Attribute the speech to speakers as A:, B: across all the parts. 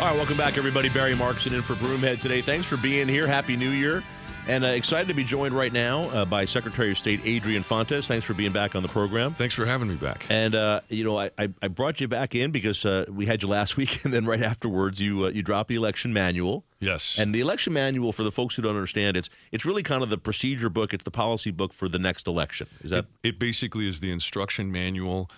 A: All right, welcome back, everybody. Barry Markson in for Broomhead today. Thanks for being here. Happy New Year. And excited to be joined right now by Secretary of State Adrian Fontes. Thanks for being back on the program.
B: Thanks for having me back.
A: And, I brought you back in because we had you last week, and then right afterwards you dropped the election manual.
B: Yes.
A: And the election manual, for the folks who don't understand, it's really kind of the procedure book. It's the policy book for the next election. Is that?
B: It basically is the instruction manual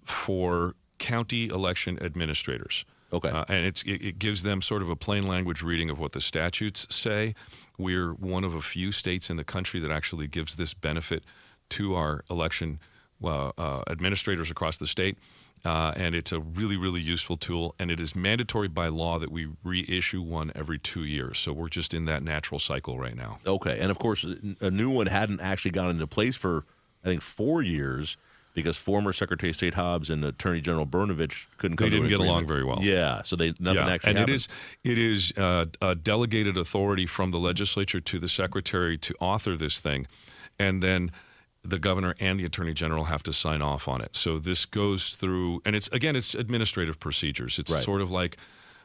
B: for county election administrators.
A: Okay.
B: And it gives them sort of a plain language reading of what the statutes say. We're one of a few states in the country that actually gives this benefit to our election administrators across the state. And it's a really, really useful tool. And it is mandatory by law that we reissue one every 2 years. So we're just in that natural cycle right now.
A: Okay. And, of course, a new one hadn't actually gone into place for, I think, 4 years. Because former Secretary of State Hobbs and Attorney General Brnovich couldn't come to an agreement.
B: They didn't get along very well.
A: Yeah, so nothing actually happened.
B: And it is a delegated authority from the legislature to the Secretary to author this thing, and then the governor and the Attorney General have to sign off on it. So this goes through, and it's administrative procedures. It's sort of like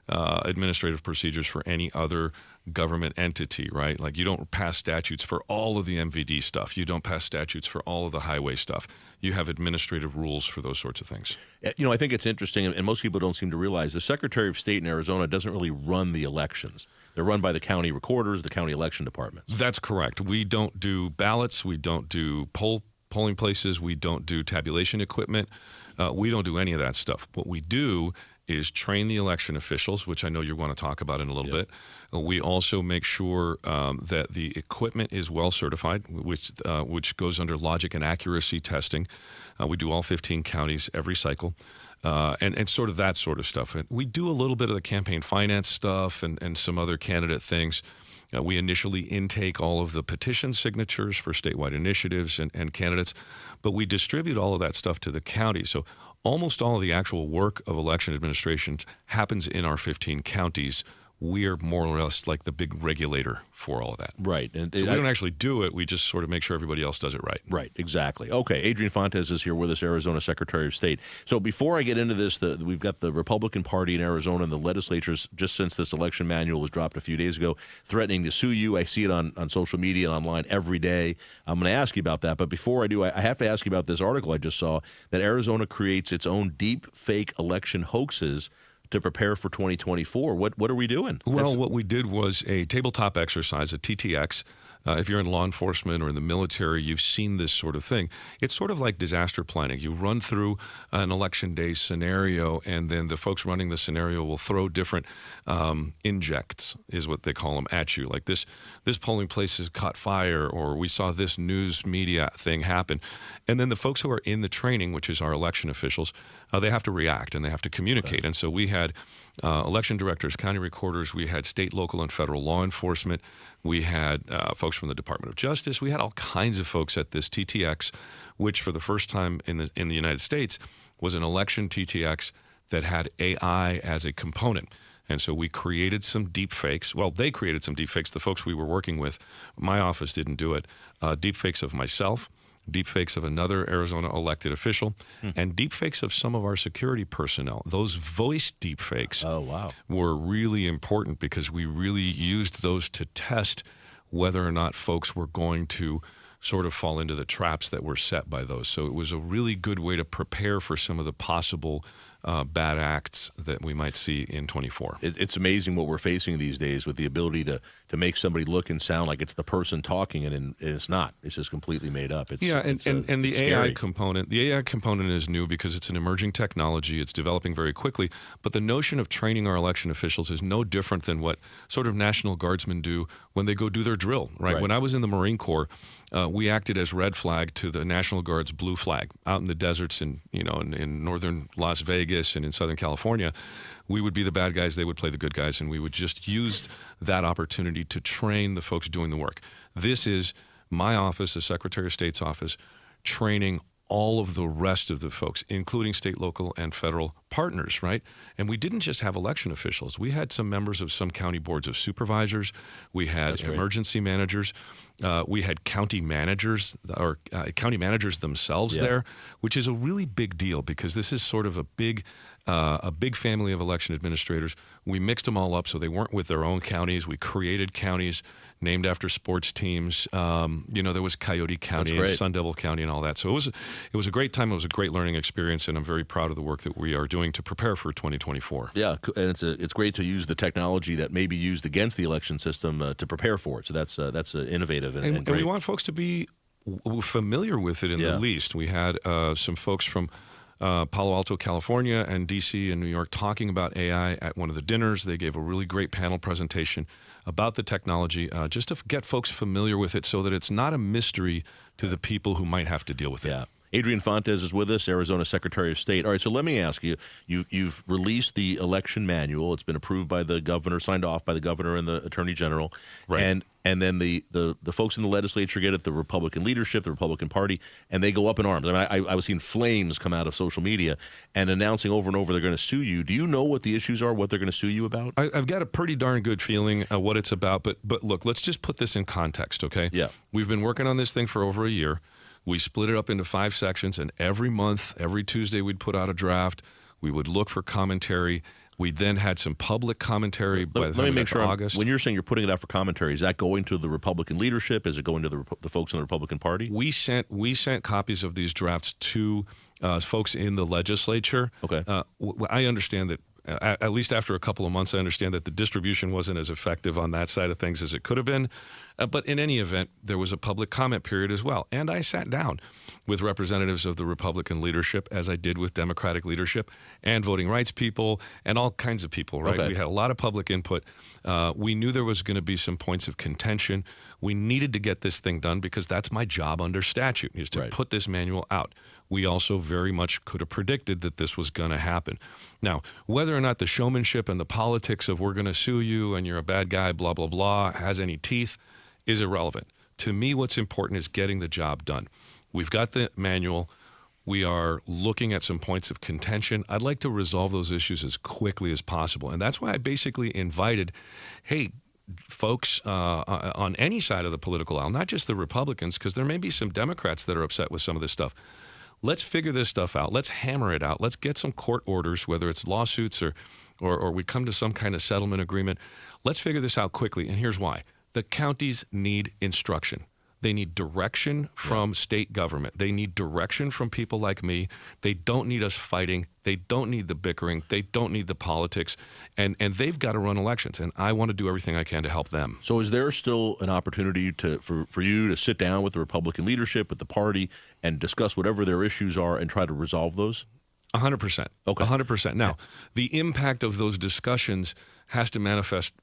B: administrative procedures for any other government entity, right? Like you don't pass statutes for all of the MVD stuff. You don't pass statutes for all of the highway stuff. You have administrative rules for those sorts of things.
A: You know, I think it's interesting, and most people don't seem to realize the Secretary of State in Arizona doesn't really run the elections. They're run by the county recorders, the county election departments.
B: That's correct. We don't do ballots. We don't do polling places. We don't do tabulation equipment. We don't do any of that stuff. What we do is train the election officials, which I know you want to talk about in a little bit. We also make sure that the equipment is well certified, which goes under logic and accuracy testing. We do all 15 counties every cycle, and sort of that sort of stuff. And we do a little bit of the campaign finance stuff and some other candidate things. We initially intake all of the petition signatures for statewide initiatives and candidates, but we distribute all of that stuff to the county. So almost all of the actual work of election administration happens in our 15 counties. We are more or less like the big regulator for all of that.
A: Right.
B: And so we don't actually do it. We just sort of make sure everybody else does it right.
A: Right, exactly. Okay, Adrian Fontes is here with us, Arizona Secretary of State. So before I get into this, we've got the Republican Party in Arizona and the legislatures, just since this election manual was dropped a few days ago, threatening to sue you. I see it on social media and online every day. I'm going to ask you about that. But before I do, I have to ask you about this article I just saw, that Arizona creates its own deep fake election hoaxes to prepare for 2024. What are we doing?
B: Well, what we did was a tabletop exercise, a TTX. If you're in law enforcement or in the military, you've seen this sort of thing. It's sort of like disaster planning. You run through an election day scenario, and then the folks running the scenario will throw different injects, is what they call them, at you. Like this polling place has caught fire, or we saw this news media thing happen. And then the folks who are in the training, which is our election officials, they have to react and they have to communicate. Okay. And so we had election directors, county recorders, we had state, local, and federal law enforcement. We had folks from the Department of Justice. We had all kinds of folks at this TTX, which for the first time in the United States was an election TTX that had AI as a component. And so we created some deep fakes. Well, they created some deep fakes. The folks we were working with, my office didn't do it. Deep fakes of myself, deep fakes of another Arizona elected official, and deep fakes of some of our security personnel. Those voice deep fakes were really important because we really used those to test whether or not folks were going to sort of fall into the traps that were set by those. So it was a really good way to prepare for some of the possible bad acts that we might see in 24.
A: It's amazing what we're facing these days with the ability to make somebody look and sound like it's the person talking, and it's not. It's just completely made up. And
B: the
A: AI
B: component. The AI component is new because it's an emerging technology. It's developing very quickly. But the notion of training our election officials is no different than what sort of National Guardsmen do when they go do their drill. Right? When I was in the Marine Corps, we acted as red flag to the National Guard's blue flag out in the deserts in northern Las Vegas and in Southern California. We would be the bad guys, they would play the good guys, and we would just use that opportunity to train the folks doing the work. This is my office, the Secretary of State's office, training all of the rest of the folks, including state, local, and federal partners, right? And we didn't just have election officials. We had some members of some county boards of supervisors. We had emergency managers. We had county managers or county managers themselves there, which is a really big deal because this is sort of a big family of election administrators. We mixed them all up so they weren't with their own counties. We created counties named after sports teams. There was Coyote County and Sun Devil County and all that. So it was a great time. It was a great learning experience, and I'm very proud of the work that we are doing to prepare for 2024.
A: Yeah, and it's great to use the technology that may be used against the election system to prepare for it. So that's innovative and great.
B: And we want folks to be familiar with it the least. We had some folks from Palo Alto, California, and D.C. and New York talking about AI at one of the dinners. They gave a really great panel presentation about the technology, just to get folks familiar with it so that it's not a mystery to the people who might have to deal with it.
A: Yeah. Adrian Fontes is with us, Arizona Secretary of State. All right, so let me ask you, you've released the election manual. It's been approved by the governor, signed off by the governor and the attorney general.
B: Right.
A: And then the folks in the legislature get it, the Republican leadership, the Republican Party, and they go up in arms. I mean, I was seeing flames come out of social media and announcing over and over they're going to sue you. Do you know what the issues are, what they're going to sue you about?
B: I've got a pretty darn good feeling what it's about, but look, let's just put this in context, okay?
A: Yeah.
B: We've been working on this thing for over a year. We split it up into 5 sections, and every month, every Tuesday, we'd put out a draft. We would look for commentary. We then had some public commentary by the time we got to August.
A: When you're saying you're putting it out for commentary, is that going to the Republican leadership? Is it going to the folks in the Republican Party?
B: We sent copies of these drafts to folks in the legislature.
A: Okay.
B: I understand that. At least after a couple of months, I understand that the distribution wasn't as effective on that side of things as it could have been. But in any event, there was a public comment period as well. And I sat down with representatives of the Republican leadership, as I did with Democratic leadership, and voting rights people, and all kinds of people, right?
A: Okay.
B: We had a lot of public input. We knew there was going to be some points of contention. We needed to get this thing done because that's my job under statute, is to put this manual out. We also very much could have predicted that this was going to happen. Now, whether or not the showmanship and the politics of we're going to sue you and you're a bad guy, blah, blah, blah, has any teeth is irrelevant. To me, what's important is getting the job done. We've got the manual. We are looking at some points of contention. I'd like to resolve those issues as quickly as possible. And that's why I basically invited, hey, folks on any side of the political aisle, not just the Republicans, because there may be some Democrats that are upset with some of this stuff. Let's figure this stuff out. Let's hammer it out. Let's get some court orders, whether it's lawsuits or we come to some kind of settlement agreement. Let's figure this out quickly, and here's why. The counties need instruction. They need direction from state government. They need direction from people like me. They don't need us fighting. They don't need the bickering. They don't need the politics. And they've got to run elections, and I want to do everything I can to help them.
A: So is there still an opportunity for you to sit down with the Republican leadership, with the party, and discuss whatever their issues are and try to resolve those?
B: 100%.
A: Okay.
B: 100%. Now, the impact of those discussions has to manifest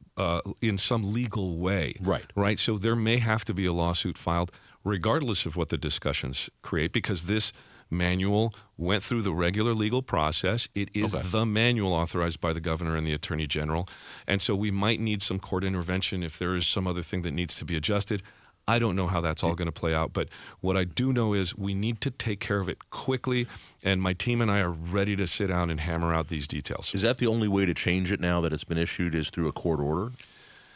B: in some legal way. Right. So there may have to be a lawsuit filed regardless of what the discussions create, because this manual went through the regular legal process. It is the manual authorized by the governor and the attorney general. And so we might need some court intervention if there is some other thing that needs to be adjusted. I don't know how that's all going to play out, but what I do know is we need to take care of it quickly, and my team and I are ready to sit down and hammer out these details.
A: Is that the only way to change it now that it's been issued, is through a court order?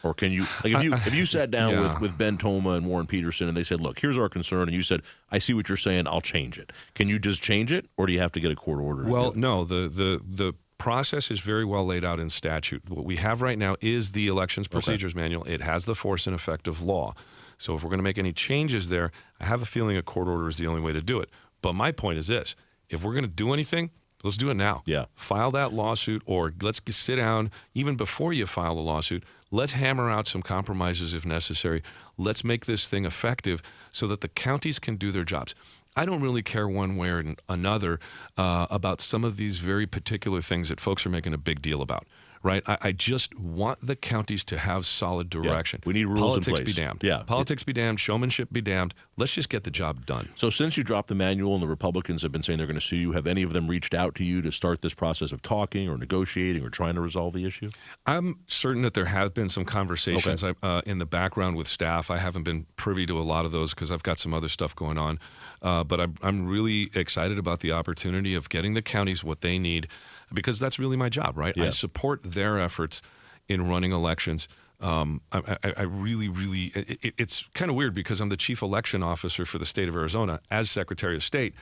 A: Or can you, like if you sat down with Ben Toma and Warren Peterson and they said, look, here's our concern, and you said, I see what you're saying, I'll change it. Can you just change it, or do you have to get a court order?
B: Well, no, the process is very well laid out in statute. What we have right now is the Elections Procedures Manual. It has the force and effect of law. So if we're going to make any changes there, I have a feeling a court order is the only way to do it. But my point is this: if we're going to do anything, let's do it now.
A: Yeah.
B: File that lawsuit, or let's sit down even before you file the lawsuit. Let's hammer out some compromises if necessary. Let's make this thing effective so that the counties can do their jobs. I don't really care one way or another about some of these very particular things that folks are making a big deal about. right? I just want the counties to have solid direction.
A: We need rules
B: Politics
A: in place.
B: be damned.
A: Yeah.
B: Politics be damned. Showmanship be damned. Let's just get the job done.
A: So since you dropped the manual and the Republicans have been saying they're going to sue you, have any of them reached out to you to start this process of talking or negotiating or trying to resolve the issue?
B: I'm certain that there have been some conversations in the background with staff. I haven't been privy to a lot of those because I've got some other stuff going on. But I'm really excited about the opportunity of getting the counties what they need, because that's really my job, right?
A: Yeah.
B: I support their efforts in running elections. I really, it's kind of weird because I'm the chief election officer for the state of Arizona as Secretary of State,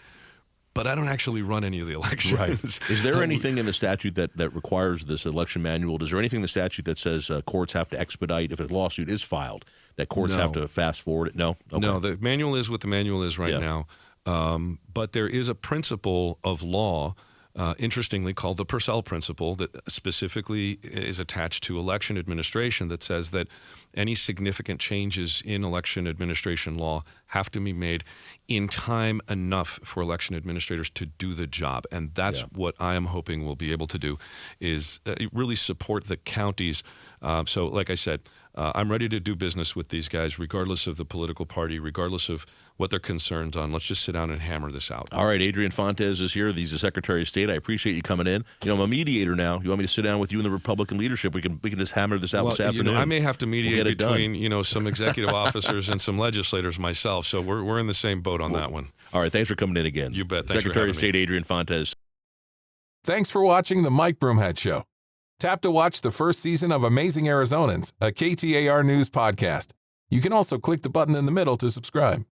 B: but I don't actually run any of the elections.
A: Right. Is there anything in the statute that requires this election manual? Is there anything in the statute that says courts have to expedite if a lawsuit is filed, that courts have to fast forward it? No? Okay.
B: No, the manual is what the manual is right now. But there is a principle of law, interestingly called the Purcell principle, that specifically is attached to election administration, that says that any significant changes in election administration law have to be made in time enough for election administrators to do the job. And that's what I am hoping we'll be able to do, is really support the counties. So like I said, I'm ready to do business with these guys, regardless of the political party, regardless of what their concerns on. Let's just sit down and hammer this out.
A: All right, Adrian Fontes is here. He's the Secretary of State. I appreciate you coming in. I'm a mediator now. You want me to sit down with you and the Republican leadership? We can just hammer this out this afternoon.
B: I may have to mediate between some executive officers and some legislators myself. So we're in the same boat on that one.
A: All right, thanks for coming in again.
B: You bet. Thanks
A: Secretary of State Adrian Fontes.
C: Thanks for watching the Mike Broomhead Show. Tap to watch the first season of Amazing Arizonans, a KTAR News podcast. You can also click the button in the middle to subscribe.